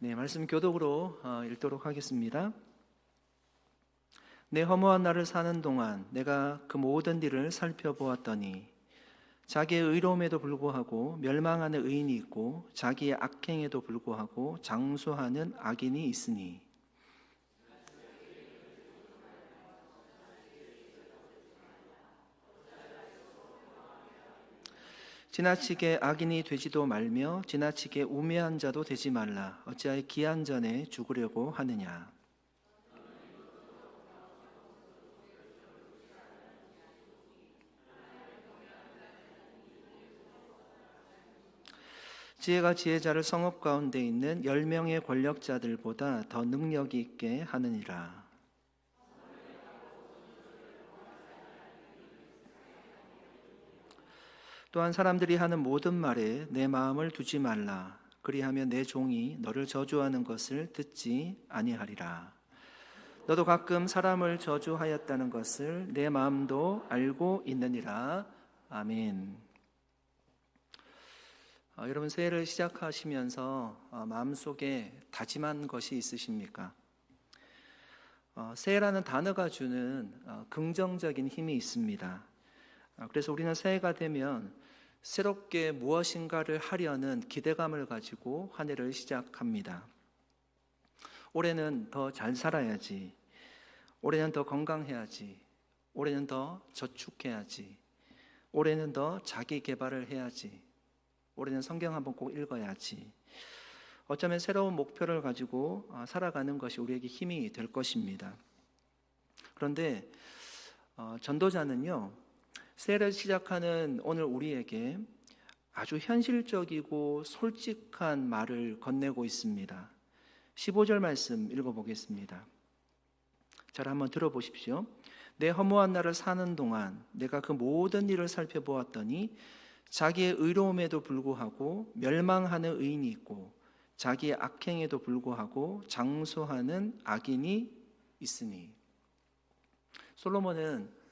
네, 말씀 교독으로 읽도록 하겠습니다. 내 허무한 날을 사는 동안 내가 그 모든 일을 살펴보았더니 자기의 의로움에도 불구하고 멸망하는 의인이 있고 자기의 악행에도 불구하고 장수하는 악인이 있으니 지나치게 악인이 되지도 말며 지나치게 우매한 자도 되지 말라. 어찌하여 기한 전에 죽으려고 하느냐. 지혜가 지혜자를 성읍 가운데 있는 10명의 권력자들보다 더 능력이 있게 하느니라. 또한 사람들이 하는 모든 말에 내 마음을 두지 말라. 그리하면 내 종이 너를 저주하는 것을 듣지 아니하리라. 너도 가끔 사람을 저주하였다는 것을 내 마음도 알고 있느니라. 아멘. 여러분, 새해를 시작하시면서 마음속에 다짐한 것이 있으십니까? 새해라는 단어가 주는 긍정적인 힘이 있습니다. 그래서 우리는 새해가 되면 새롭게 무엇인가를 하려는 기대감을 가지고 한 해를 시작합니다. 올해는 더 잘 살아야지, 올해는 더 건강해야지, 올해는 더 저축해야지, 올해는 더 자기 개발을 해야지, 올해는 성경 한번 꼭 읽어야지. 어쩌면 새로운 목표를 가지고 살아가는 것이 우리에게 힘이 될 것입니다. 그런데 전도자는요, 새해를 시작하는 오늘 우리에게 아주 현실적이고 솔직한 말을 건네고 있습니다. 15절 말씀 읽어보겠습니다. 잘 한번 들어보십시오. 내 허무한 날을 사는 동안 내가 그 모든 일을 살펴보았더니 자기의 의로움에도 불구하고 멸망하는 의인이 있고 자기의 악행에도 불구하고 장수하는 악인이 있으니. 솔로몬은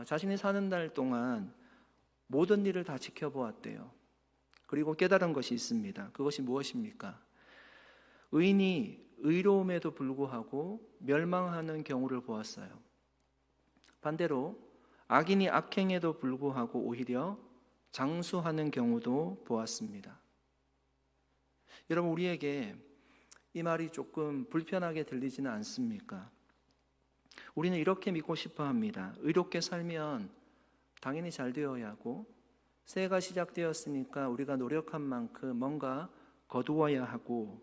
자신이 사는 날 동안 모든 일을 다 지켜보았대요. 그리고 깨달은 것이 있습니다. 그것이 무엇입니까? 의인이 의로움에도 불구하고 멸망하는 경우를 보았어요. 반대로 악인이 악행에도 불구하고 오히려 장수하는 경우도 보았습니다. 여러분, 우리에게 이 말이 조금 불편하게 들리지는 않습니까? 우리는 이렇게 믿고 싶어 합니다. 의롭게 살면 당연히 잘 되어야 하고, 새해가 시작되었으니까 우리가 노력한 만큼 뭔가 거두어야 하고,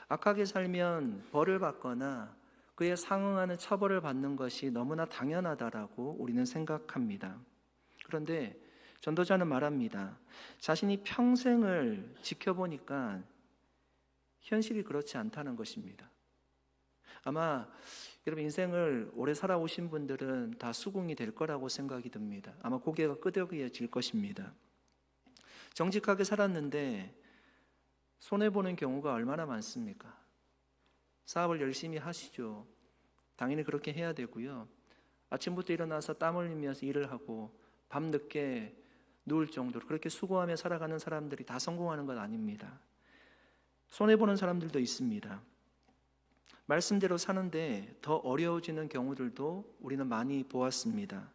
악하게 살면 벌을 받거나 그에 상응하는 처벌을 받는 것이 너무나 당연하다라고 우리는 생각합니다. 그런데 전도자는 말합니다. 자신이 평생을 지켜보니까 현실이 그렇지 않다는 것입니다. 아마 여러분, 인생을 오래 살아오신 분들은 다 수긍이 될 거라고 생각이 듭니다. 아마 고개가 끄덕여질 것입니다. 정직하게 살았는데 손해보는 경우가 얼마나 많습니까? 사업을 열심히 하시죠. 당연히 그렇게 해야 되고요. 아침부터 일어나서 땀 흘리면서 일을 하고 밤늦게 누울 정도로 그렇게 수고하며 살아가는 사람들이 다 성공하는 건 아닙니다. 손해보는 사람들도 있습니다. 말씀대로 사는데 더 어려워지는 경우들도 우리는 많이 보았습니다.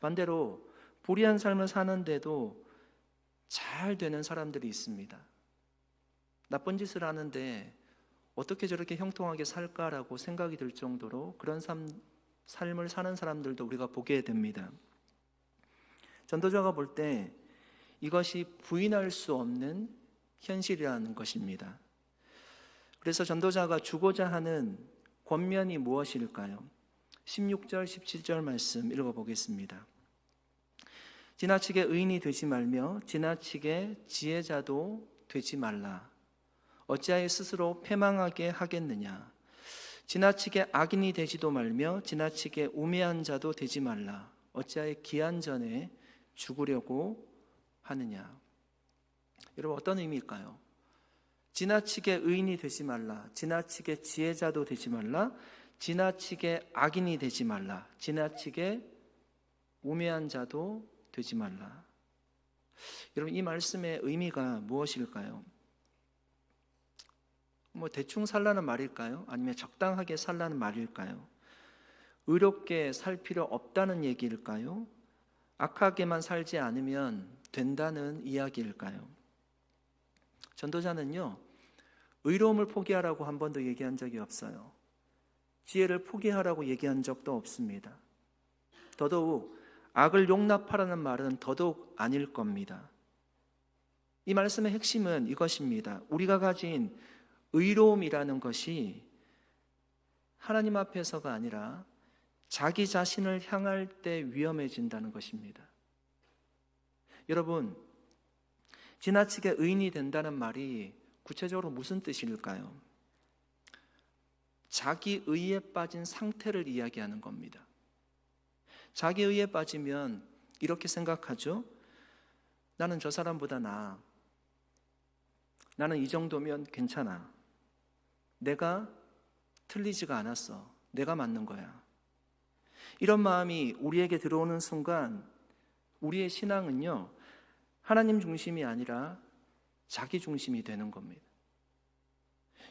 반대로 불의한 삶을 사는데도 잘 되는 사람들이 있습니다. 나쁜 짓을 하는데 어떻게 저렇게 형통하게 살까라고 생각이 들 정도로 그런 삶을 사는 사람들도 우리가 보게 됩니다. 전도자가 볼 때 이것이 부인할 수 없는 현실이라는 것입니다. 그래서 전도자가 주고자 하는 권면이 무엇일까요? 16절, 17절 말씀 읽어보겠습니다. 지나치게 의인이 되지 말며 지나치게 지혜자도 되지 말라. 어찌하여 스스로 패망하게 하겠느냐. 지나치게 악인이 되지도 말며 지나치게 우매한 자도 되지 말라. 어찌하여 기한 전에 죽으려고 하느냐. 여러분, 어떤 의미일까요? 지나치게 의인이 되지 말라, 지나치게 지혜자도 되지 말라, 지나치게 악인이 되지 말라, 지나치게 우매한 자도 되지 말라. 여러분, 이 말씀의 의미가 무엇일까요? 뭐 대충 살라는 말일까요? 아니면 적당하게 살라는 말일까요? 의롭게 살 필요 없다는 얘기일까요? 악하게만 살지 않으면 된다는 이야기일까요? 전도자는요, 의로움을 포기하라고 한 번도 얘기한 적이 없어요. 지혜를 포기하라고 얘기한 적도 없습니다. 더더욱 악을 용납하라는 말은 더더욱 아닐 겁니다. 이 말씀의 핵심은 이것입니다. 우리가 가진 의로움이라는 것이 하나님 앞에서가 아니라 자기 자신을 향할 때 위험해진다는 것입니다. 여러분, 지나치게 의인이 된다는 말이 구체적으로 무슨 뜻일까요? 자기 의에 빠진 상태를 이야기하는 겁니다. 자기 의에 빠지면 이렇게 생각하죠. 나는 저 사람보다 나아. 나는 이 정도면 괜찮아. 내가 틀리지가 않았어. 내가 맞는 거야. 이런 마음이 우리에게 들어오는 순간 우리의 신앙은요, 하나님 중심이 아니라 자기 중심이 되는 겁니다.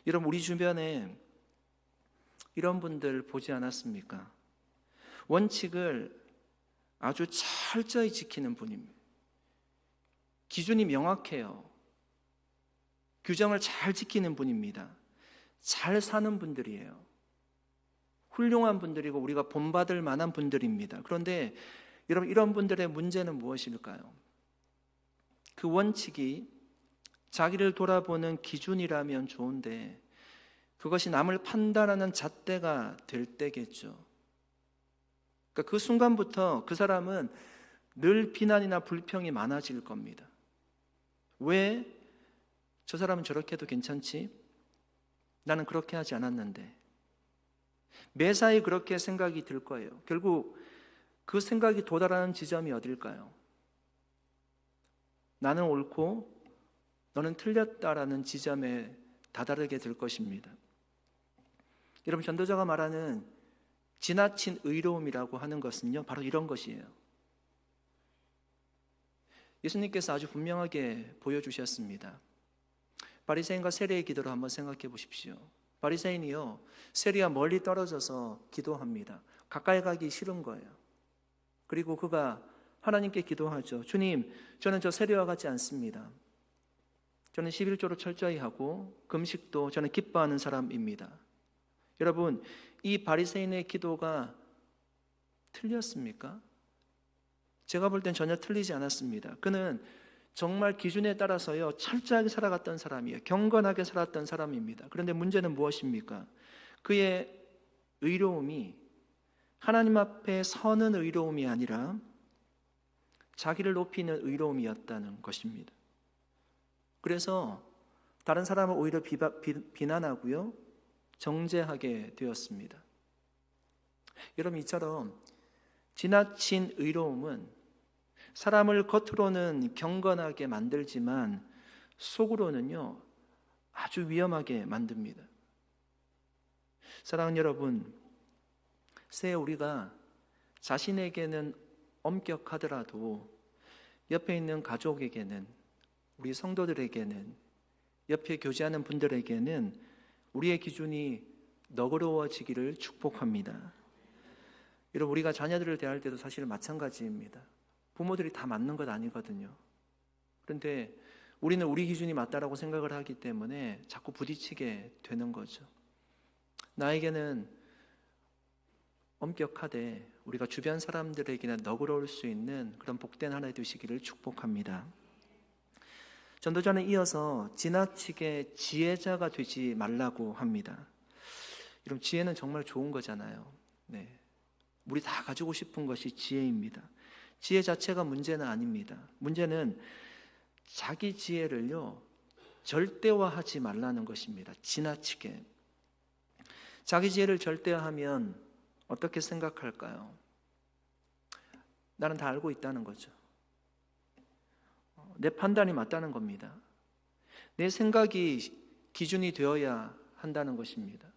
여러분, 우리 주변에 이런 분들 보지 않았습니까? 원칙을 아주 철저히 지키는 분입니다. 기준이 명확해요. 규정을 잘 지키는 분입니다. 잘 사는 분들이에요. 훌륭한 분들이고 우리가 본받을 만한 분들입니다. 그런데 여러분, 이런 분들의 문제는 무엇일까요? 그 원칙이 자기를 돌아보는 기준이라면 좋은데 그것이 남을 판단하는 잣대가 될 때겠죠. 그러니까 그 순간부터 그 사람은 늘 비난이나 불평이 많아질 겁니다. 왜 저 사람은 저렇게 해도 괜찮지? 나는 그렇게 하지 않았는데. 매사에 그렇게 생각이 들 거예요. 결국 그 생각이 도달하는 지점이 어딜까요? 나는 옳고 너는 틀렸다라는 지점에 다다르게 될 것입니다. 여러분, 전도자가 말하는 지나친 의로움이라고 하는 것은요, 바로 이런 것이에요. 예수님께서 아주 분명하게 보여주셨습니다. 바리새인과 세리의 기도를 한번 생각해 보십시오. 바리새인이요, 세리와 멀리 떨어져서 기도합니다. 가까이 가기 싫은 거예요. 그리고 그가 하나님께 기도하죠. 주님, 저는 저 세리와 같지 않습니다. 저는 11조를 철저히 하고 금식도 저는 기뻐하는 사람입니다. 여러분, 이 바리새인의 기도가 틀렸습니까? 제가 볼 땐 전혀 틀리지 않았습니다. 그는 정말 기준에 따라서요, 철저하게 살아갔던 사람이에요. 경건하게 살았던 사람입니다. 그런데 문제는 무엇입니까? 그의 의로움이 하나님 앞에 서는 의로움이 아니라 자기를 높이는 의로움이었다는 것입니다. 그래서 다른 사람을 오히려 비난하고요, 정죄하게 되었습니다. 여러분, 이처럼 지나친 의로움은 사람을 겉으로는 경건하게 만들지만 속으로는요, 아주 위험하게 만듭니다. 사랑하는 여러분, 새해 우리가 자신에게는 엄격하더라도 옆에 있는 가족에게는, 우리 성도들에게는, 옆에 교제하는 분들에게는 우리의 기준이 너그러워지기를 축복합니다. 여러분, 우리가 자녀들을 대할 때도 사실 마찬가지입니다. 부모들이 다 맞는 것 아니거든요. 그런데 우리는 우리 기준이 맞다라고 생각을 하기 때문에 자꾸 부딪히게 되는 거죠. 나에게는 엄격하되 우리가 주변 사람들에게는 너그러울 수 있는 그런 복된 하나 되시기를 축복합니다. 전도자는 이어서 지나치게 지혜자가 되지 말라고 합니다. 여러분, 지혜는 정말 좋은 거잖아요. 네. 우리 다 가지고 싶은 것이 지혜입니다. 지혜 자체가 문제는 아닙니다. 문제는 자기 지혜를요, 절대화하지 말라는 것입니다. 지나치게. 자기 지혜를 절대화하면 어떻게 생각할까요? 나는 다 알고 있다는 거죠. 내 판단이 맞다는 겁니다. 내 생각이 기준이 되어야 한다는 것입니다.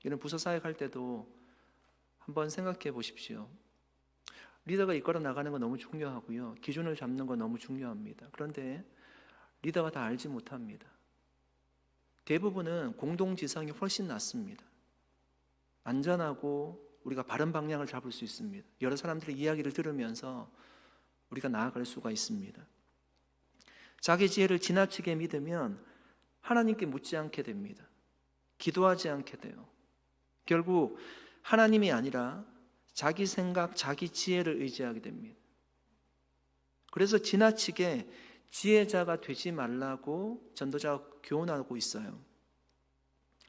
이런 부서사역 할 때도 한번 생각해 보십시오. 리더가 이끌어 나가는 건 너무 중요하고요. 기준을 잡는 건 너무 중요합니다. 그런데 리더가 다 알지 못합니다. 대부분은 공동지성이 훨씬 낫습니다. 안전하고 우리가 바른 방향을 잡을 수 있습니다. 여러 사람들의 이야기를 들으면서 우리가 나아갈 수가 있습니다. 자기 지혜를 지나치게 믿으면 하나님께 묻지 않게 됩니다. 기도하지 않게 돼요. 결국 하나님이 아니라 자기 생각, 자기 지혜를 의지하게 됩니다. 그래서 지나치게 지혜자가 되지 말라고 전도자가 교훈하고 있어요.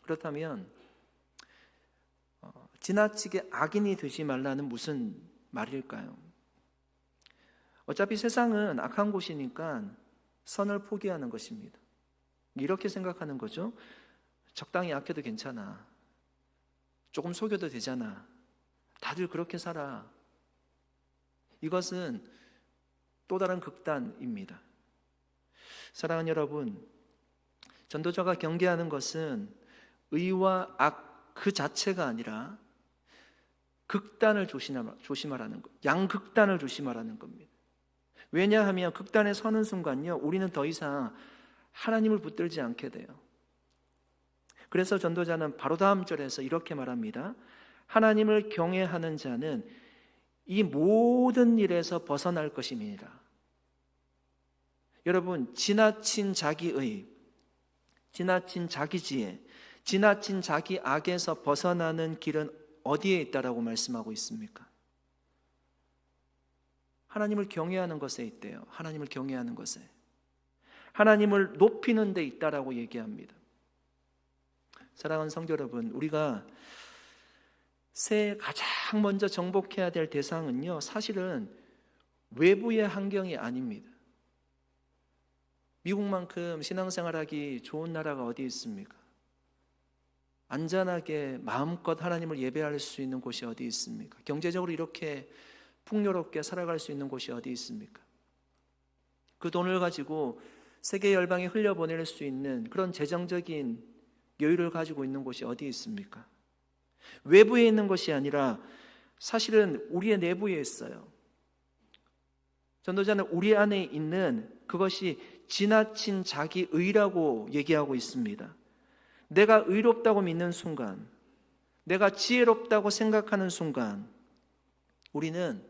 그렇다면 지나치게 악인이 되지 말라는 무슨 말일까요? 어차피 세상은 악한 곳이니까 선을 포기하는 것입니다. 이렇게 생각하는 거죠. 적당히 약해도 괜찮아. 조금 속여도 되잖아. 다들 그렇게 살아. 이것은 또 다른 극단입니다. 사랑하는 여러분, 전도자가 경계하는 것은 의와 악 그 자체가 아니라 극단을 조심하라는 것, 양극단을 조심하라는 겁니다. 왜냐하면 극단에 서는 순간요, 우리는 더 이상 하나님을 붙들지 않게 돼요. 그래서 전도자는 바로 다음 절에서 이렇게 말합니다. 하나님을 경외하는 자는 이 모든 일에서 벗어날 것입니다. 여러분, 지나친 자기의, 지나친 자기지혜, 지나친 자기 악에서 벗어나는 길은 어디에 있다라고 말씀하고 있습니까? 하나님을 경외하는 것에 있대요. 하나님을 경외하는 것에. 하나님을 높이는 데 있다라고 얘기합니다. 사랑하는 성도 여러분, 우리가 새해 가장 먼저 정복해야 될 대상은요, 사실은 외부의 환경이 아닙니다. 미국만큼 신앙생활하기 좋은 나라가 어디 있습니까? 안전하게 마음껏 하나님을 예배할 수 있는 곳이 어디 있습니까? 경제적으로 이렇게 풍요롭게 살아갈 수 있는 곳이 어디 있습니까? 그 돈을 가지고 세계 열방에 흘려보낼 수 있는 그런 재정적인 여유를 가지고 있는 곳이 어디 있습니까? 외부에 있는 것이 아니라 사실은 우리의 내부에 있어요. 전도자는 우리 안에 있는 그것이 지나친 자기의라고 얘기하고 있습니다. 내가 의롭다고 믿는 순간, 내가 지혜롭다고 생각하는 순간 우리는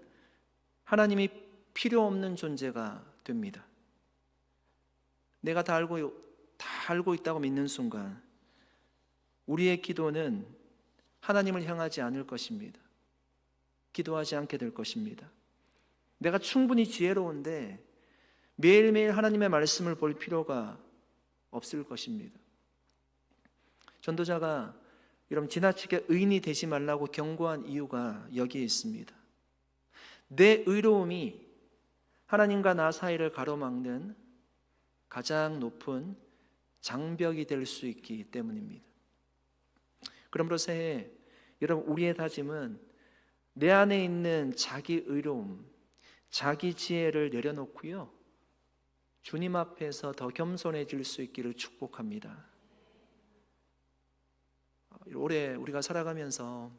하나님이 필요 없는 존재가 됩니다. 내가 다 알고 있다고 믿는 순간 우리의 기도는 하나님을 향하지 않을 것입니다. 기도하지 않게 될 것입니다. 내가 충분히 지혜로운데 매일매일 하나님의 말씀을 볼 필요가 없을 것입니다. 전도자가 여러분 지나치게 의인이 되지 말라고 경고한 이유가 여기에 있습니다. 내 의로움이 하나님과 나 사이를 가로막는 가장 높은 장벽이 될 수 있기 때문입니다. 그러므로 새해 여러분 우리의 다짐은 내 안에 있는 자기 의로움, 자기 지혜를 내려놓고요, 주님 앞에서 더 겸손해질 수 있기를 축복합니다. 올해 우리가 살아가면서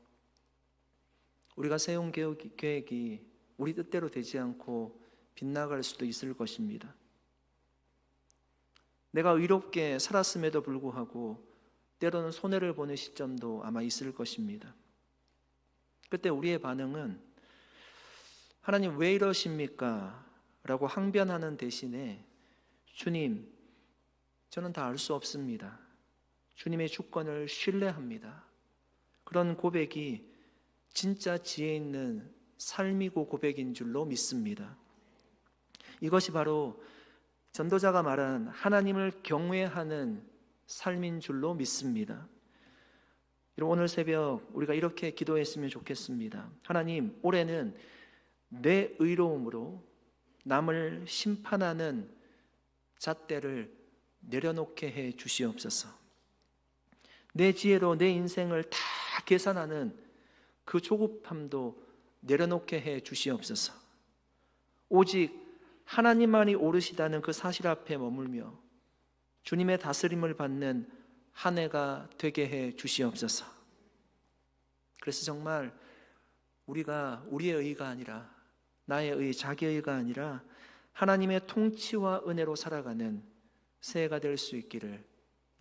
우리가 세운 계획이 우리 뜻대로 되지 않고 빗나갈 수도 있을 것입니다. 내가 의롭게 살았음에도 불구하고 때로는 손해를 보는 시점도 아마 있을 것입니다. 그때 우리의 반응은 하나님 왜 이러십니까? 라고 항변하는 대신에 주님, 저는 다 알 수 없습니다. 주님의 주권을 신뢰합니다. 그런 고백이 진짜 지혜 있는 삶이고 고백인 줄로 믿습니다. 이것이 바로 전도자가 말한 하나님을 경외하는 삶인 줄로 믿습니다. 오늘 새벽 우리가 이렇게 기도했으면 좋겠습니다. 하나님, 올해는 내 의로움으로 남을 심판하는 잣대를 내려놓게 해 주시옵소서. 내 지혜로 내 인생을 다 계산하는 그 조급함도 내려놓게 해 주시옵소서. 오직 하나님만이 오르시다는 그 사실 앞에 머물며 주님의 다스림을 받는 한 해가 되게 해 주시옵소서. 그래서 정말 우리가 우리의 의가 아니라, 나의 의, 자기의 의가 아니라 하나님의 통치와 은혜로 살아가는 새해가 될 수 있기를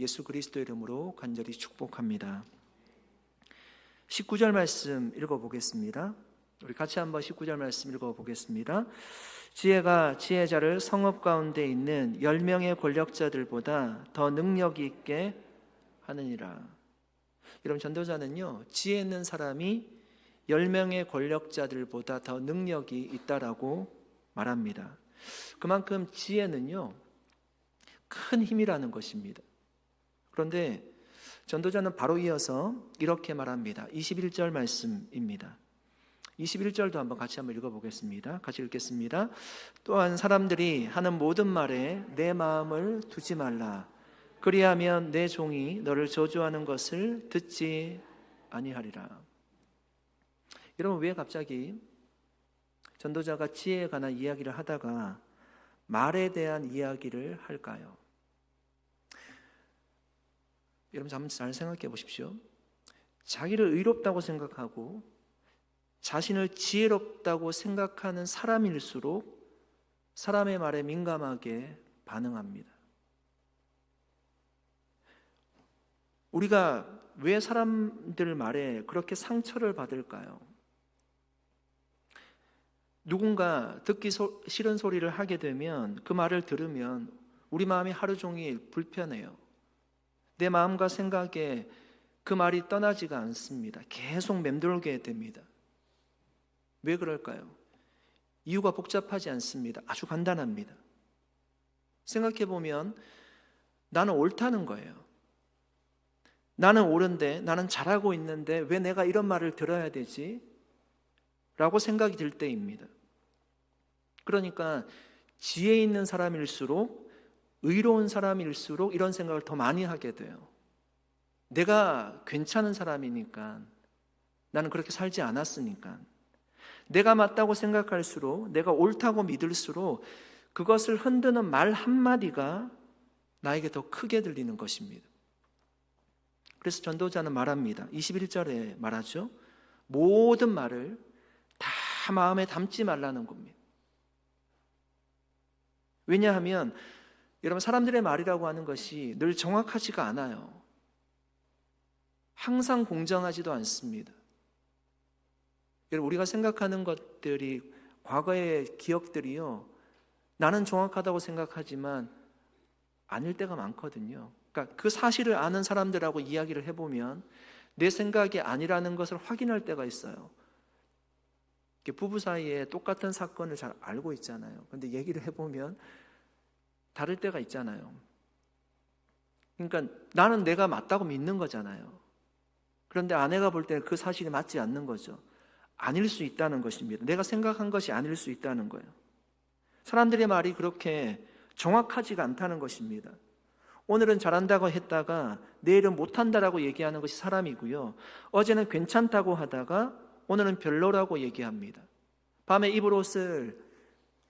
예수 그리스도의 이름으로 간절히 축복합니다. 19절 말씀 읽어보겠습니다. 우리 같이 한번 19절 말씀 읽어보겠습니다. 지혜가 지혜자를 성읍 가운데 있는 10명의 권력자들보다 더 능력이 있게 하느니라. 여러분, 전도자는요, 지혜 있는 사람이 10명의 권력자들보다 더 능력이 있다라고 말합니다. 그만큼 지혜는요, 큰 힘이라는 것입니다. 그런데 전도자는 바로 이어서 이렇게 말합니다. 21절 말씀입니다. 21절도 한번 같이 한번 읽어보겠습니다. 같이 읽겠습니다. 또한 사람들이 하는 모든 말에 내 마음을 두지 말라. 그리하면 내 종이 너를 저주하는 것을 듣지 아니하리라. 여러분, 왜 갑자기 전도자가 지혜에 관한 이야기를 하다가 말에 대한 이야기를 할까요? 여러분, 한번 잘 생각해 보십시오. 자기를 의롭다고 생각하고 자신을 지혜롭다고 생각하는 사람일수록 사람의 말에 민감하게 반응합니다. 우리가 왜 사람들 말에 그렇게 상처를 받을까요? 누군가 듣기 싫은 소리를 하게 되면 그 말을 들으면 우리 마음이 하루 종일 불편해요. 내 마음과 생각에 그 말이 떠나지가 않습니다. 계속 맴돌게 됩니다. 왜 그럴까요? 이유가 복잡하지 않습니다. 아주 간단합니다. 생각해 보면 나는 옳다는 거예요. 나는 옳은데, 나는 잘하고 있는데 왜 내가 이런 말을 들어야 되지? 라고 생각이 들 때입니다. 그러니까 지혜 있는 사람일수록, 의로운 사람일수록 이런 생각을 더 많이 하게 돼요. 내가 괜찮은 사람이니까, 나는 그렇게 살지 않았으니까, 내가 맞다고 생각할수록, 내가 옳다고 믿을수록 그것을 흔드는 말 한마디가 나에게 더 크게 들리는 것입니다. 그래서 전도자는 말합니다. 21절에 말하죠. 모든 말을 다 마음에 담지 말라는 겁니다. 왜냐하면 여러분, 사람들의 말이라고 하는 것이 늘 정확하지가 않아요. 항상 공정하지도 않습니다. 여러분, 우리가 생각하는 것들이, 과거의 기억들이요, 나는 정확하다고 생각하지만 아닐 때가 많거든요. 그러니까 그 사실을 아는 사람들하고 이야기를 해보면 내 생각이 아니라는 것을 확인할 때가 있어요. 부부 사이에 똑같은 사건을 잘 알고 있잖아요. 그런데 얘기를 해보면 다를 때가 있잖아요. 그러니까 나는 내가 맞다고 믿는 거잖아요. 그런데 아내가 볼 때는 그 사실이 맞지 않는 거죠. 아닐 수 있다는 것입니다. 내가 생각한 것이 아닐 수 있다는 거예요. 사람들의 말이 그렇게 정확하지가 않다는 것입니다. 오늘은 잘한다고 했다가 내일은 못한다라고 얘기하는 것이 사람이고요. 어제는 괜찮다고 하다가 오늘은 별로라고 얘기합니다. 밤에 입을 옷을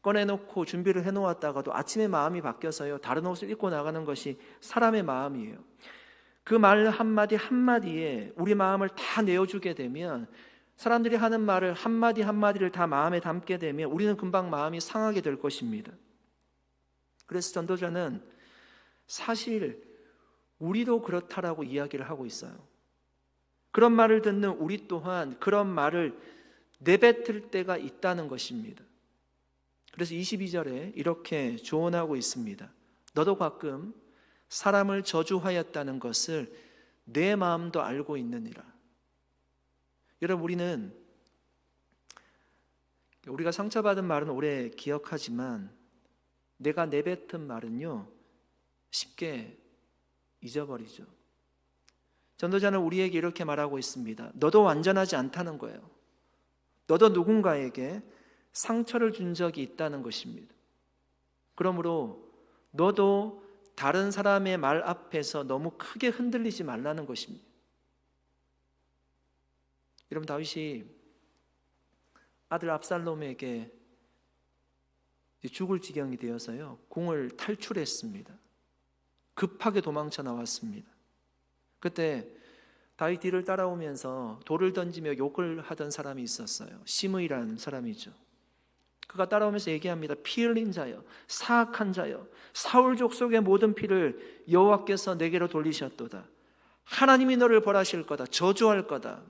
꺼내놓고 준비를 해놓았다가도 아침에 마음이 바뀌어서요, 다른 옷을 입고 나가는 것이 사람의 마음이에요. 그 말 한마디 한마디에 우리 마음을 다 내어주게 되면, 사람들이 하는 말을 한마디 한마디를 다 마음에 담게 되면 우리는 금방 마음이 상하게 될 것입니다. 그래서 전도자는 사실 우리도 그렇다라고 이야기를 하고 있어요. 그런 말을 듣는 우리 또한 그런 말을 내뱉을 때가 있다는 것입니다. 그래서 22절에 이렇게 조언하고 있습니다. 너도 가끔 사람을 저주하였다는 것을 내 마음도 알고 있느니라. 여러분, 우리가 상처받은 말은 오래 기억하지만 내가 내뱉은 말은요, 쉽게 잊어버리죠. 전도자는 우리에게 이렇게 말하고 있습니다. 너도 완전하지 않다는 거예요. 너도 누군가에게 상처를 준 적이 있다는 것입니다. 그러므로 너도 다른 사람의 말 앞에서 너무 크게 흔들리지 말라는 것입니다. 여러분, 다윗이 아들 압살롬에게 죽을 지경이 되어서요, 궁을 탈출했습니다. 급하게 도망쳐 나왔습니다. 그때 다윗 뒤를 따라오면서 돌을 던지며 욕을 하던 사람이 있었어요. 시므이라는 사람이죠. 그가 따라오면서 얘기합니다. 피 흘린 자여, 사악한 자여, 사울 족속의 모든 피를 여호와께서 내게로 돌리셨도다. 하나님이 너를 벌하실 거다. 저주할 거다.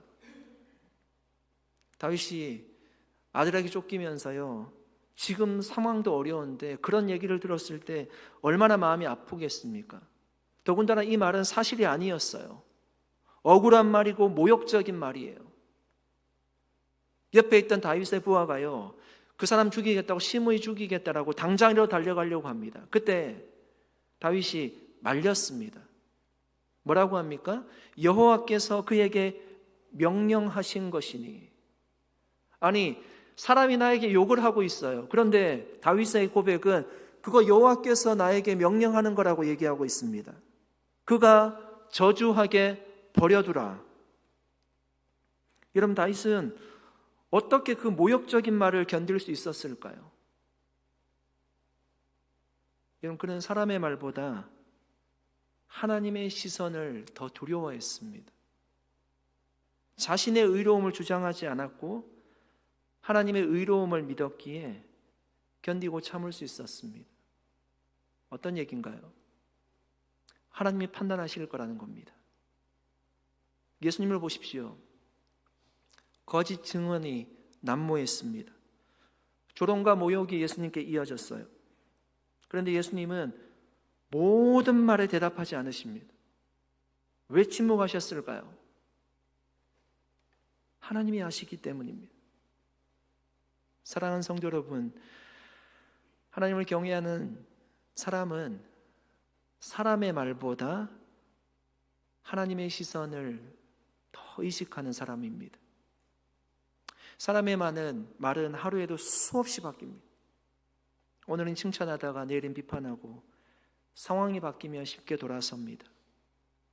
다윗이 아들에게 쫓기면서요, 지금 상황도 어려운데 그런 얘기를 들었을 때 얼마나 마음이 아프겠습니까? 더군다나 이 말은 사실이 아니었어요. 억울한 말이고 모욕적인 말이에요. 옆에 있던 다윗의 부하가요, 그 사람 죽이겠다고, 심의 죽이겠다라고 당장으로 달려가려고 합니다. 그때 다윗이 말렸습니다. 뭐라고 합니까? 여호와께서 그에게 명령하신 것이니. 아니, 사람이 나에게 욕을 하고 있어요. 그런데 다윗의 고백은 그거 여호와께서 나에게 명령하는 거라고 얘기하고 있습니다. 그가 저주하게 버려두라. 여러분, 다윗은 어떻게 그 모욕적인 말을 견딜 수 있었을까요? 여러분, 그는 사람의 말보다 하나님의 시선을 더 두려워했습니다. 자신의 의로움을 주장하지 않았고 하나님의 의로움을 믿었기에 견디고 참을 수 있었습니다. 어떤 얘기인가요? 하나님이 판단하실 거라는 겁니다. 예수님을 보십시오. 거짓 증언이 난무했습니다. 조롱과 모욕이 예수님께 이어졌어요. 그런데 예수님은 모든 말에 대답하지 않으십니다. 왜 침묵하셨을까요? 하나님이 아시기 때문입니다. 사랑하는 성도 여러분, 하나님을 경외하는 사람은 사람의 말보다 하나님의 시선을 더 의식하는 사람입니다. 사람의 말은 하루에도 수없이 바뀝니다. 오늘은 칭찬하다가 내일은 비판하고 상황이 바뀌면 쉽게 돌아섭니다.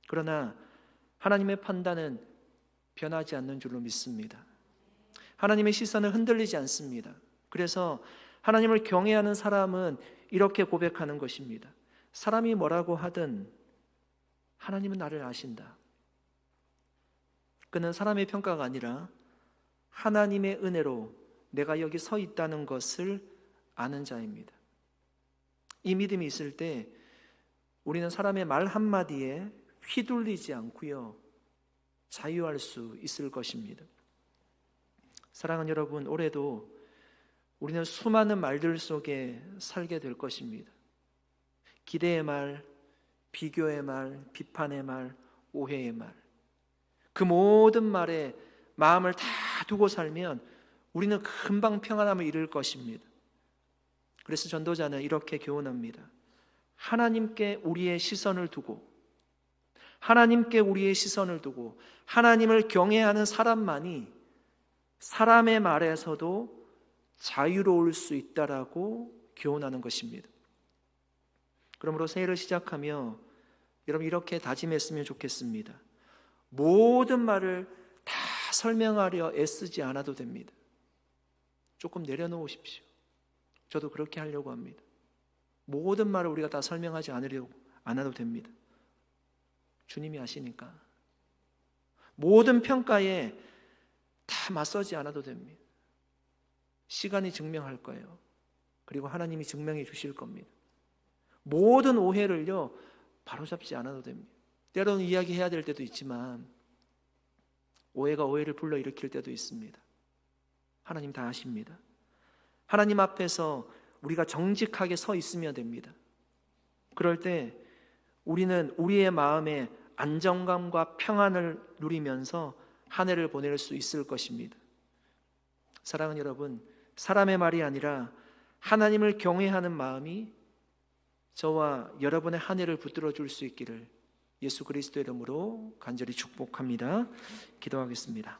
그러나 하나님의 판단은 변하지 않는 줄로 믿습니다. 하나님의 시선은 흔들리지 않습니다. 그래서 하나님을 경외하는 사람은 이렇게 고백하는 것입니다. 사람이 뭐라고 하든 하나님은 나를 아신다. 그는 사람의 평가가 아니라 하나님의 은혜로 내가 여기 서 있다는 것을 아는 자입니다. 이 믿음이 있을 때 우리는 사람의 말 한마디에 휘둘리지 않고요, 자유할 수 있을 것입니다. 사랑하는 여러분, 올해도 우리는 수많은 말들 속에 살게 될 것입니다. 기대의 말, 비교의 말, 비판의 말, 오해의 말, 그 모든 말에 마음을 다 두고 살면 우리는 금방 평안함을 잃을 것입니다. 그래서 전도자는 이렇게 교훈합니다. 하나님께 우리의 시선을 두고, 하나님께 우리의 시선을 두고 하나님을 경외하는 사람만이 사람의 말에서도 자유로울 수 있다라고 교훈하는 것입니다. 그러므로 새해를 시작하며 여러분 이렇게 다짐했으면 좋겠습니다. 모든 말을 다 설명하려 애쓰지 않아도 됩니다. 조금 내려놓으십시오. 저도 그렇게 하려고 합니다. 모든 말을 우리가 다 설명하지 않아도 됩니다. 주님이 아시니까. 모든 평가에 다 맞서지 않아도 됩니다. 시간이 증명할 거예요. 그리고 하나님이 증명해 주실 겁니다. 모든 오해를요, 바로잡지 않아도 됩니다. 때로는 이야기해야 될 때도 있지만 오해가 오해를 불러일으킬 때도 있습니다. 하나님 다 아십니다. 하나님 앞에서 우리가 정직하게 서 있으면 됩니다. 그럴 때 우리는 우리의 마음에 안정감과 평안을 누리면서 한 해를 보낼 수 있을 것입니다. 사랑하는 여러분, 사람의 말이 아니라 하나님을 경외하는 마음이 저와 여러분의 한 해를 붙들어 줄 수 있기를 예수 그리스도의 이름으로 간절히 축복합니다. 기도하겠습니다.